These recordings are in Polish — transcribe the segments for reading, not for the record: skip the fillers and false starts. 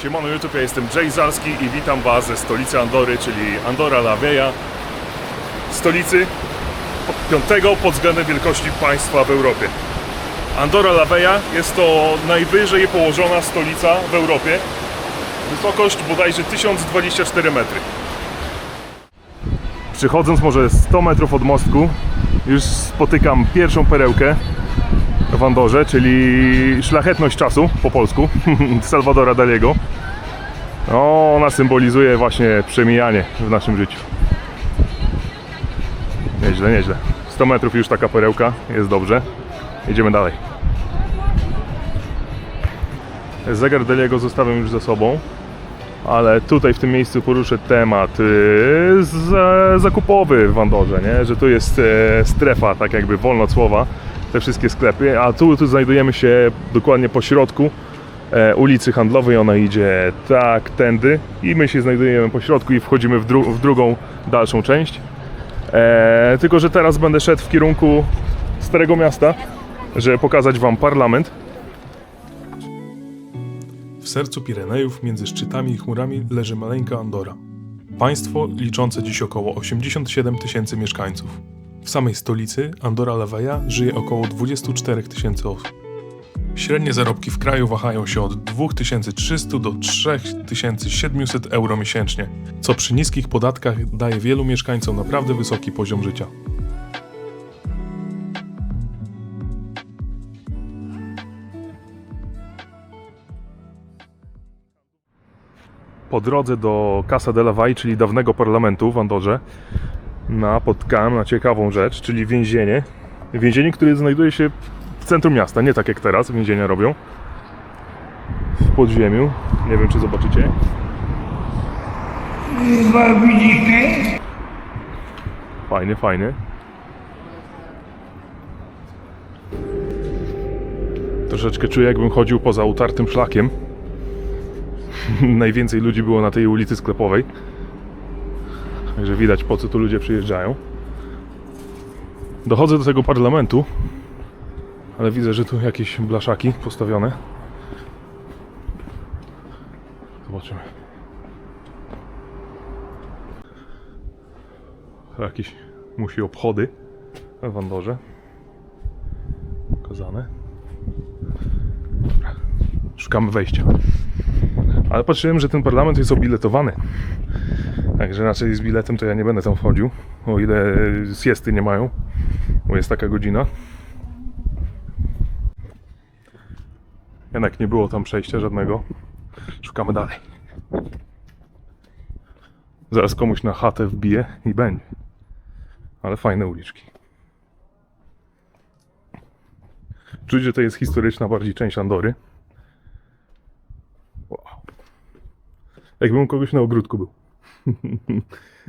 Siemano YouTube, ja jestem Jay Zalski i witam Was ze stolicy Andory, czyli Andorra la Vella, stolicy piątego pod względem wielkości państwa w Europie. Andorra la Vella jest to najwyżej położona stolica w Europie. Wysokość bodajże 1024 metry. Przychodząc może 100 metrów od mostku, już spotykam pierwszą perełkę w Andorze, czyli szlachetność czasu po polsku, Salvadora Daliego. No, ona symbolizuje właśnie przemijanie w naszym życiu. Nieźle, nieźle. 100 metrów już taka perełka, jest dobrze. Jedziemy dalej. Zegar Daliego zostawiam już za sobą, ale tutaj w tym miejscu poruszę temat zakupowy w Andorze, nie? Że tu jest strefa, tak jakby wolna od słowa, te wszystkie sklepy, a tu znajdujemy się dokładnie po środku ulicy handlowej. Ona idzie tak, tędy i my się znajdujemy po środku i wchodzimy w drugą, dalszą część. Tylko że teraz będę szedł w kierunku Starego Miasta, żeby pokazać Wam parlament. W sercu Pirenejów, między szczytami i chmurami, leży maleńka Andora. Państwo liczące dziś około 87 000 mieszkańców. W samej stolicy, Andorra la Vella, żyje około 24 000 osób. Średnie zarobki w kraju wahają się od 2300 do 3700 euro miesięcznie, co przy niskich podatkach daje wielu mieszkańcom naprawdę wysoki poziom życia. Po drodze do Casa de la Vall, czyli dawnego parlamentu w Andorze, napotkałem na ciekawą rzecz, czyli więzienie. Więzienie, które znajduje się w centrum miasta, nie tak jak teraz więzienia robią. W podziemiu. Nie wiem, czy zobaczycie. Fajny, fajny. Troszeczkę czuję, jakbym chodził poza utartym szlakiem. Najwięcej ludzi było na tej ulicy sklepowej. Także widać, po co tu ludzie przyjeżdżają. Dochodzę do tego parlamentu, ale widzę, że tu jakieś blaszaki postawione. Zobaczymy. Jakieś musi obchody w Andorze. Pokazane. Dobra. Szukamy wejścia. Ale patrzyłem, że ten parlament jest obiletowany. Także raczej z biletem to ja nie będę tam wchodził. O ile siesty nie mają. Bo jest taka godzina. Jednak nie było tam przejścia żadnego. Szukamy dalej. Zaraz komuś na chatę wbije i będzie. Ale fajne uliczki. Czuć, że to jest historyczna bardziej część Andory. Wow. Jakbym u kogoś na ogródku był.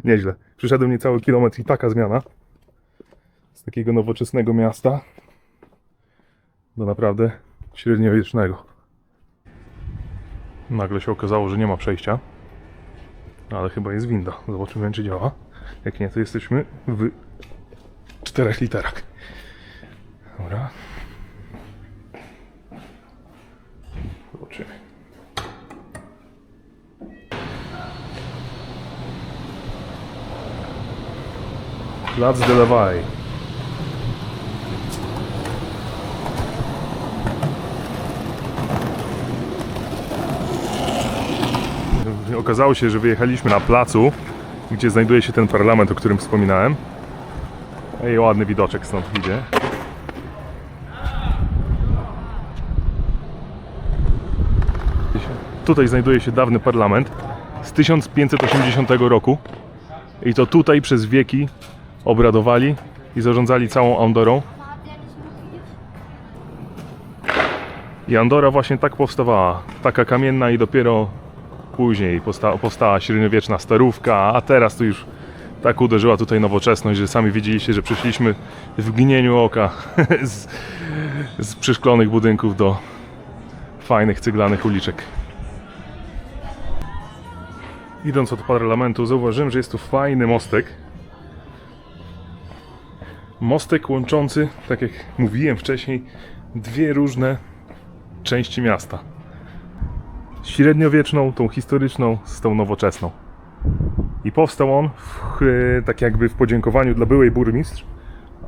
Nieźle. Przyszedłem niecały kilometr i taka zmiana. Z takiego nowoczesnego miasta do naprawdę średniowiecznego. Nagle się okazało, że nie ma przejścia. Ale chyba jest winda. Zobaczymy, czy działa. Jak nie, to jesteśmy w 4 literach. Dobra. Zobaczymy. Plac de la Vall. Okazało się, że wyjechaliśmy na placu, gdzie znajduje się ten parlament, o którym wspominałem. I ładny widoczek stąd idzie. Tutaj znajduje się dawny parlament z 1580 roku. I to tutaj przez wieki obradowali i zarządzali całą Andorą. I Andora właśnie tak powstawała, taka kamienna, i dopiero później powstała średniowieczna starówka, a teraz tu już tak uderzyła tutaj nowoczesność, że sami widzieliście, że przeszliśmy w mgnieniu oka z przeszklonych budynków do fajnych ceglanych uliczek. Idąc od parlamentu, zauważyłem, że jest tu fajny mostek. Mostek łączący, tak jak mówiłem wcześniej, dwie różne części miasta. średniowieczną, tą historyczną z tą nowoczesną. I powstał on tak jakby w podziękowaniu dla byłej burmistrz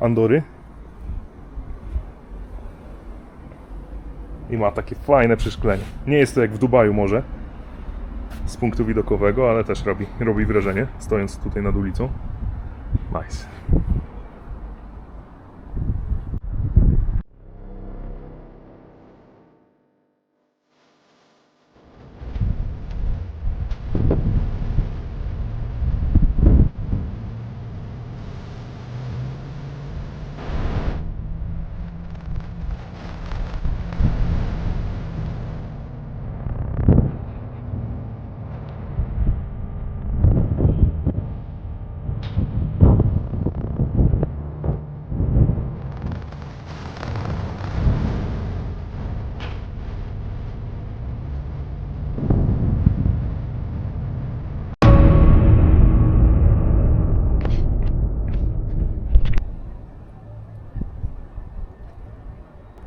Andory. I ma takie fajne przeszklenie. Nie jest to jak w Dubaju może, z punktu widokowego, ale też robi wrażenie, stojąc tutaj nad ulicą. Nice.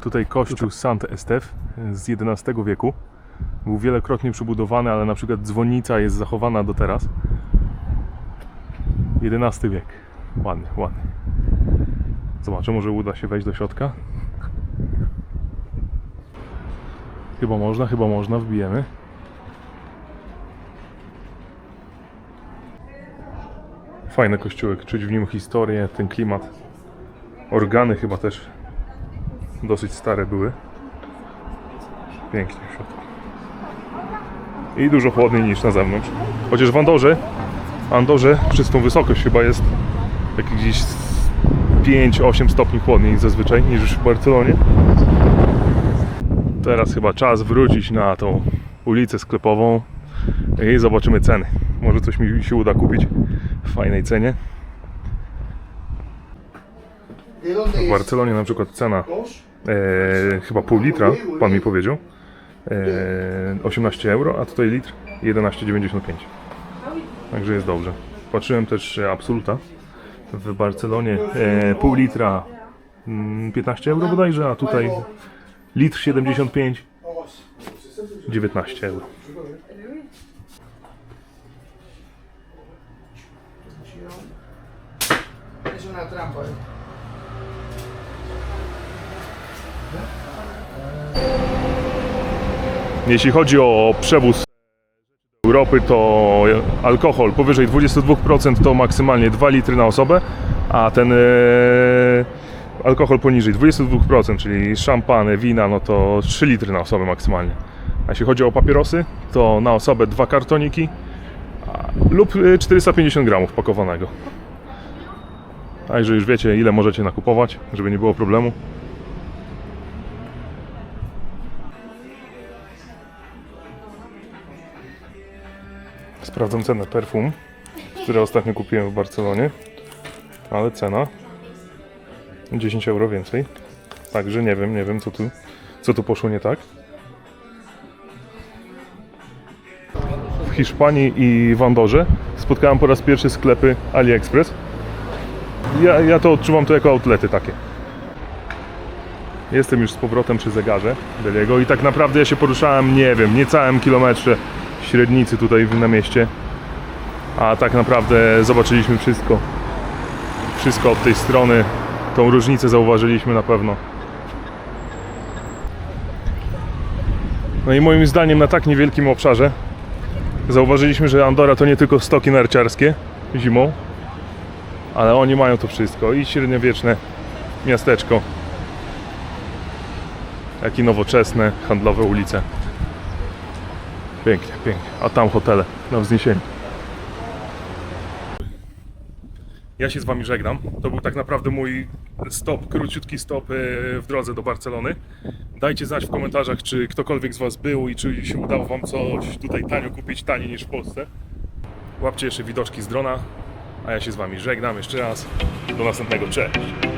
Tutaj kościół Sant Estef z XI wieku. Był wielokrotnie przebudowany, ale na przykład dzwonnica jest zachowana do teraz. XI wiek. Ładnie, ładnie. Zobaczę, może uda się wejść do środka. Chyba można, wbijemy. Fajny kościółek, czuć w nim historię, ten klimat. Organy chyba też dosyć stare były. Pięknie w środku. I dużo chłodniej niż na zewnątrz. Chociaż w Andorze przez tą wysokość chyba jest tak gdzieś 5-8 stopni chłodniej zazwyczaj niż w Barcelonie. Teraz chyba czas wrócić na tą ulicę sklepową i zobaczymy ceny. Może coś mi się uda kupić w fajnej cenie. W Barcelonie na przykład cena chyba pół litra, pan mi powiedział, 18 euro, a tutaj litr 11,95. Także jest dobrze. Patrzyłem też Absoluta w Barcelonie, pół litra 15 euro bodajże, a tutaj litr 75 19 euro. Es una trampa. Jeśli chodzi o przewóz Europy, to alkohol powyżej 22% to maksymalnie 2 litry na osobę, a ten alkohol poniżej 22%, czyli szampany, wina, no to 3 litry na osobę maksymalnie. A jeśli chodzi o papierosy, to na osobę 2 kartoniki lub 450 gramów pakowanego. Także już wiecie, ile możecie nakupować, żeby nie było problemu. Sprawdzam cenę perfum, które ostatnio kupiłem w Barcelonie, ale cena 10 euro więcej. Także nie wiem co tu poszło nie tak. W Hiszpanii i w Andorze spotkałem po raz pierwszy sklepy AliExpress. Ja to odczuwam to jako outlety takie. Jestem już z powrotem przy zegarze Deliego i tak naprawdę ja się poruszałem, nie wiem, niecałym kilometrze średnicy tutaj na mieście. A tak naprawdę zobaczyliśmy wszystko. Wszystko od tej strony. Tą różnicę zauważyliśmy na pewno. No i moim zdaniem na tak niewielkim obszarze zauważyliśmy, że Andora to nie tylko stoki narciarskie zimą, ale oni mają to wszystko. I średniowieczne miasteczko, jak i nowoczesne, handlowe ulice. Pięknie, pięknie. A tam hotele na wzniesieniu. Ja się z wami żegnam. To był tak naprawdę mój króciutki stop w drodze do Barcelony. Dajcie znać w komentarzach, czy ktokolwiek z was był i czy się udało wam coś tutaj tanio kupić, taniej niż w Polsce. Łapcie jeszcze widoczki z drona, a ja się z wami żegnam jeszcze raz. Do następnego, cześć!